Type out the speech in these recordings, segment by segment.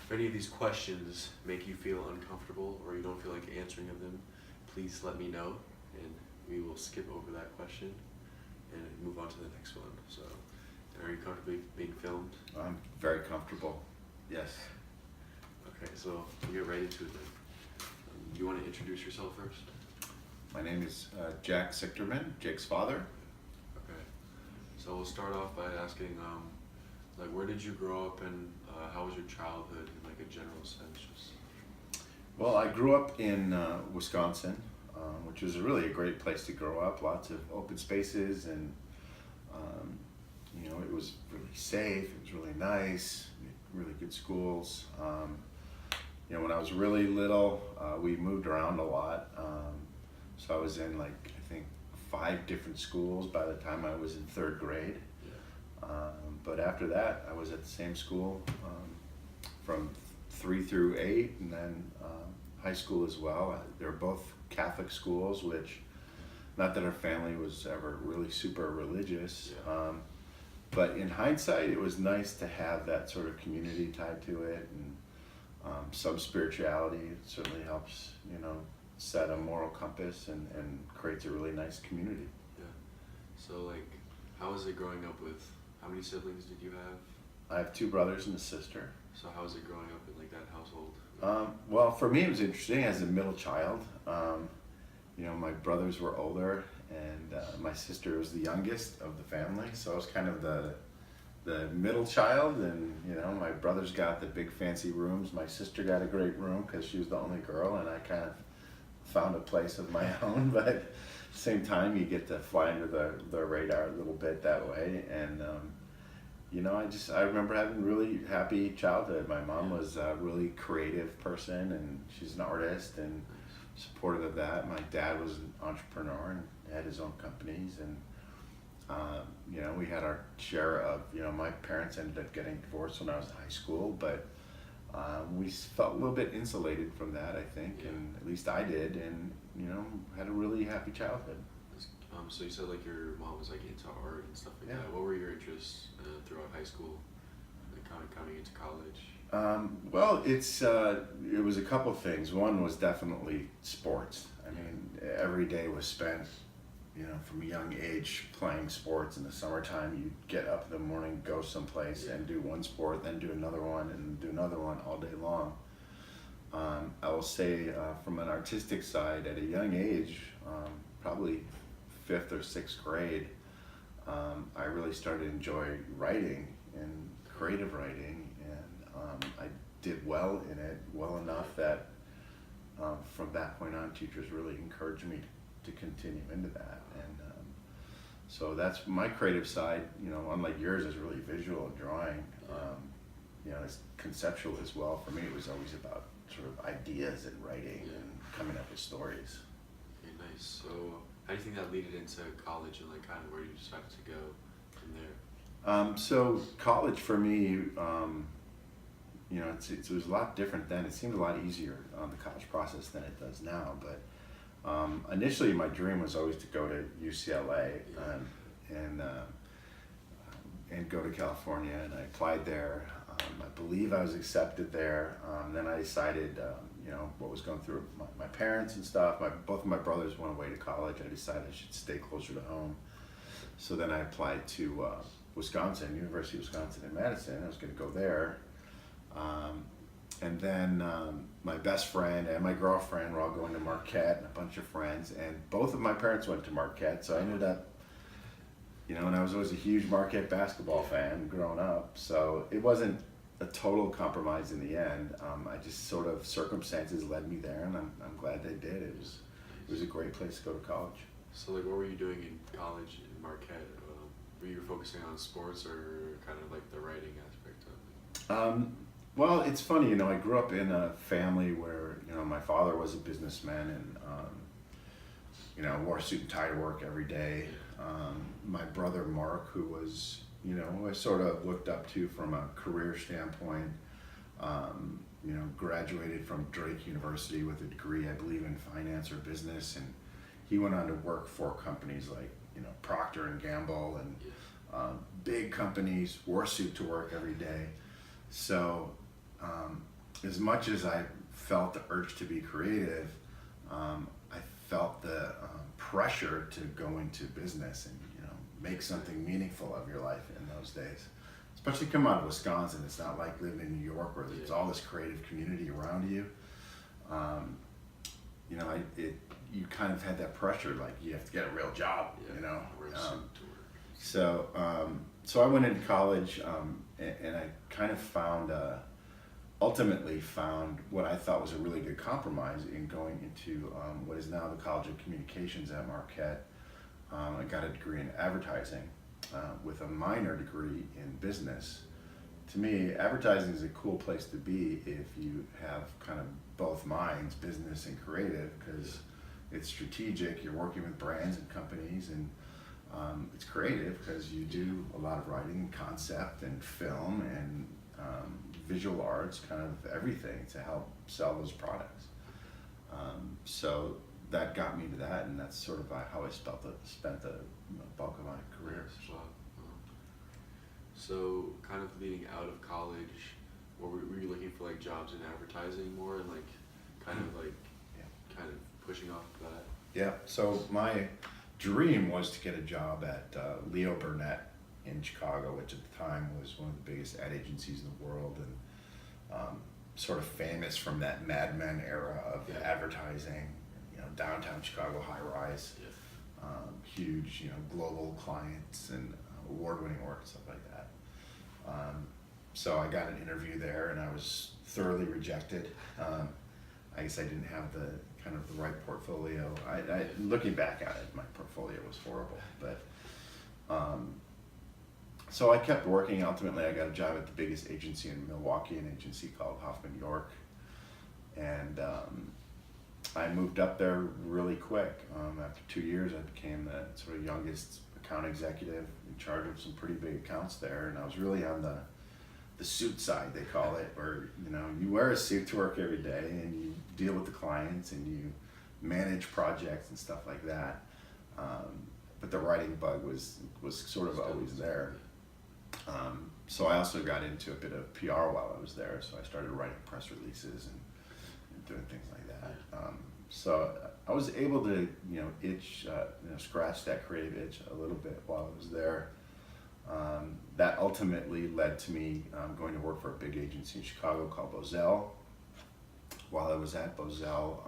If any of these questions make you feel uncomfortable or you don't feel like answering them, please let me know and we will skip over that question and move on to the next one. So, are you comfortable being filmed? I'm very comfortable. Yes. Okay, so we'll get right into it then. You want to introduce yourself first? My name is Jack Sichterman, Jake's father. Okay. So we'll start off by asking, like, where did you grow up and how was your childhood in like a general sense? Just... Well, I grew up in Wisconsin, which was really a great place to grow up. Lots of open spaces, and it was really safe. It was really nice. Really good schools. When I was really little, we moved around a lot. So I was in, like, I think 5 different schools by the time I was in 3rd grade. Yeah. But after that, I was at the same school from 3 through 8, and then high school as well. They were both Catholic schools, which, not that our family was ever really super religious, Yeah. but in hindsight, it was nice to have that sort of community tied to it, and some spirituality. It certainly helps, set a moral compass and creates a really nice community. Yeah. So, like, how was it growing up with, how many siblings did you have? I have 2 brothers and a sister. So how was it growing up in like that household? Well, for me, it was interesting as a middle child. My brothers were older, and my sister was the youngest of the family, so I was kind of the middle child, and my brothers got the big fancy rooms. My sister got a great room because she was the only girl, and I kind of found a place of my own. But at the same time, you get to fly under the radar a little bit that way, and I remember having a really happy childhood. My mom was a really creative person, and she's an artist, and supportive of that. My dad was an entrepreneur and had his own companies, and we had our share of, my parents ended up getting divorced when I was in high school, but we felt a little bit insulated from that, I think, and at least I did, and had a really happy childhood. So you said like your mom was like into art and stuff like that. What were your interests throughout high school, and kind of coming into college? Well, it was a couple things. One was definitely sports. I mean, every day was spent, from a young age playing sports. In the summertime, you'd get up in the morning, go someplace, and do one sport, then do another one, and do another one all day long. I will say, from an artistic side, at a young age, probably 5th or 6th grade, I really started to enjoy writing and creative writing, and I did well in it, well enough that from that point on, teachers really encouraged me to continue into that. And so that's my creative side. Unlike yours, is really visual and drawing. It's conceptual as well. For me, it was always about sort of ideas and writing and coming up with stories. Okay, nice. So how do you think that led into college, and like kind of where you decided to go from there? So college for me, it was a lot different then. It seemed a lot easier on the college process than it does now. But initially, my dream was always to go to UCLA and go to California, and I applied there. I believe I was accepted there. Then I decided, what was going through my parents and stuff. Both of my brothers went away to college. I decided I should stay closer to home. So then I applied to Wisconsin, University of Wisconsin in Madison. I was going to go there. And then my best friend and my girlfriend were all going to Marquette, and a bunch of friends. And both of my parents went to Marquette, so I ended up, and I was always a huge Marquette basketball fan growing up. So it wasn't a total compromise in the end. I just sort of, circumstances led me there, and I'm glad they did. It was a great place to go to college. So like, what were you doing in college in Marquette? Were you focusing on sports or kind of like the writing aspect of it? Well, it's funny, I grew up in a family where, my father was a businessman and, wore a suit and tie to work every day. My brother Mark, who was, I sort of looked up to from a career standpoint, graduated from Drake University with a degree, I believe, in finance or business, and he went on to work for companies like, Procter and Gamble and big companies, wore a suit to work every day. So as much as I felt the urge to be creative, I felt the pressure to go into business and make something meaningful of your life in those days. Especially come out of Wisconsin, it's not like living in New York where there's all this creative community around you. You kind of had that pressure, like you have to get a real job, Wear a suit to work. So I went into college, and I kind of ultimately found what I thought was a really good compromise in going into what is now the College of Communications at Marquette. I got a degree in advertising with a minor degree in business. To me, advertising is a cool place to be if you have kind of both minds, business and creative, because it's strategic, you're working with brands and companies, and it's creative because you do a lot of writing and concept and film and visual arts, kind of everything to help sell those products. So that got me to that, and that's sort of how I spent the bulk of my career. Wow. So kind of leading out of college, were you looking for like jobs in advertising more and like kind of pushing off that? Yeah, so my dream was to get a job at Leo Burnett in Chicago, which at the time was one of the biggest ad agencies in the world, and sort of famous from that Mad Men era of advertising, downtown Chicago, high rise, huge, global clients and award-winning work, stuff like that. So I got an interview there, and I was thoroughly rejected. I guess I didn't have the right portfolio. Looking back at it, my portfolio was horrible, but so I kept working. Ultimately, I got a job at the biggest agency in Milwaukee, an agency called Hoffman York, and I moved up there really quick. After 2 years, I became the sort of youngest account executive in charge of some pretty big accounts there, and I was really on the suit side, they call it, where you wear a suit to work every day and you deal with the clients and you manage projects and stuff like that. But the writing bug was sort of always there. So I also got into a bit of PR while I was there, so I started writing press releases and doing things like that. So I was able to scratch that creative itch a little bit while I was there. That ultimately led to me going to work for a big agency in Chicago called Bozell. While I was at Bozell,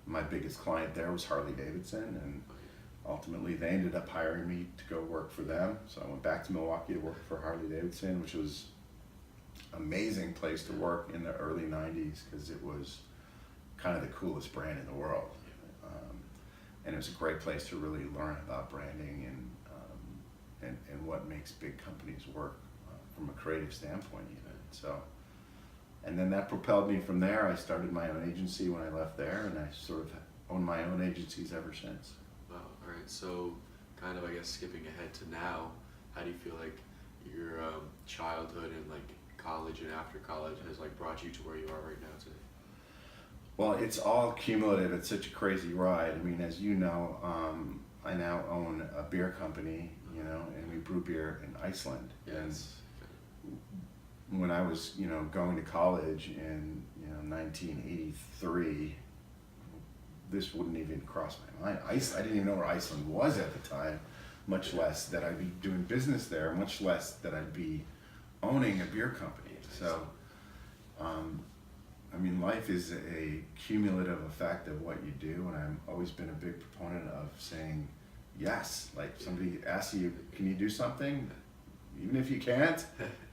my biggest client there was Harley Davidson, and ultimately they ended up hiring me to go work for them. So I went back to Milwaukee to work for Harley Davidson, which was an amazing place to work in the early 90s because it was kind of the coolest brand in the world. And it was a great place to really learn about branding and what makes big companies work from a creative standpoint even. So, and then that propelled me from there. I started my own agency when I left there, and I sort of own my own agencies ever since. Wow, all right, so kind of, I guess, skipping ahead to now, how do you feel like your childhood and like college and after college has like brought you to where you are right now today? Well, it's all cumulative. It's such a crazy ride. I mean, as you know, I now own a beer company, and we brew beer in Iceland. Yes. And when I was, going to college in, 1983, this wouldn't even cross my mind. I didn't even know where Iceland was at the time, much less that I'd be doing business there, much less that I'd be owning a beer company. So, I mean, life is a cumulative effect of what you do, and I've always been a big proponent of saying yes. Like, somebody asks you, can you do something? Even if you can't,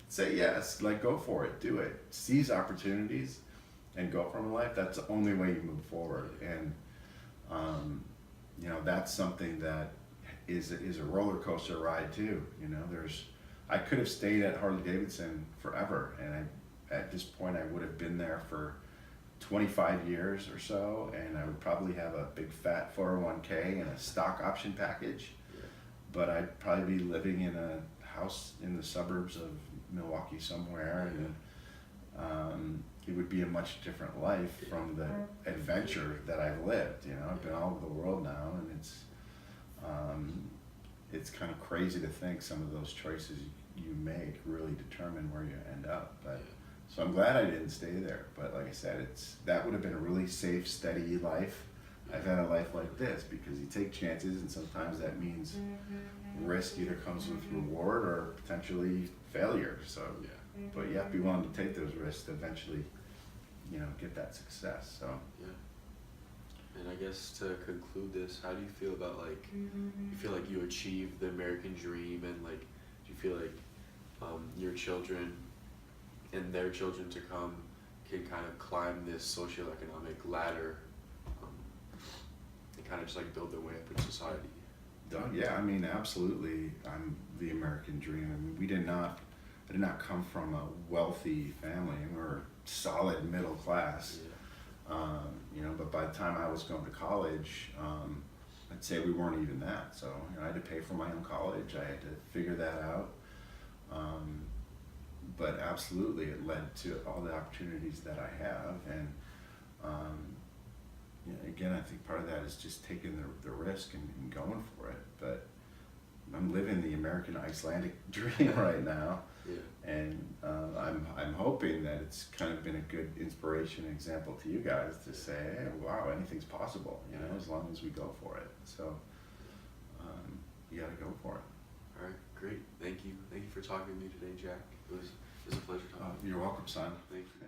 say yes. Like, go for it, do it. Seize opportunities and go from life. That's the only way you move forward. And, that's something that is a roller coaster ride too. I could have stayed at Harley Davidson forever, and at this point I would have been there for 25 years or so, and I would probably have a big fat 401k and a stock option package. But I'd probably be living in a house in the suburbs of Milwaukee somewhere, and it would be a much different life from the adventure that I've lived. I've been all over the world now, and it's kind of crazy to think some of those choices you make really determine where you end up. But So I'm glad I didn't stay there. But like I said, that would have been a really safe, steady life. I've had a life like this because you take chances, and sometimes that means risk either comes with reward or potentially failure. So, Yeah. but you have to be willing to take those risks to eventually, get that success. So, Yeah. And I guess to conclude this, how do you feel about like, you feel like you achieved the American dream, and like, do you feel like your children and their children to come can kind of climb this socioeconomic ladder and kind of just like build their way up in society? yeah, I mean, absolutely. I'm the American dream. I mean, I did not come from a wealthy family. We were solid middle class. Yeah. But by the time I was going to college, I'd say we weren't even that. So, I had to pay for my own college. I had to figure that out. But absolutely, it led to all the opportunities that I have. And, again, I think part of that is just taking the risk and going for it. But I'm living the American Icelandic dream right now. Yeah. And I'm hoping that it's kind of been a good inspiration and example to you guys to say, hey, wow, anything's possible, as long as we go for it. So you got to go for it. All right, great. Thank you for talking to me today, Jack. It was a pleasure talking. You're welcome, son. Thank you.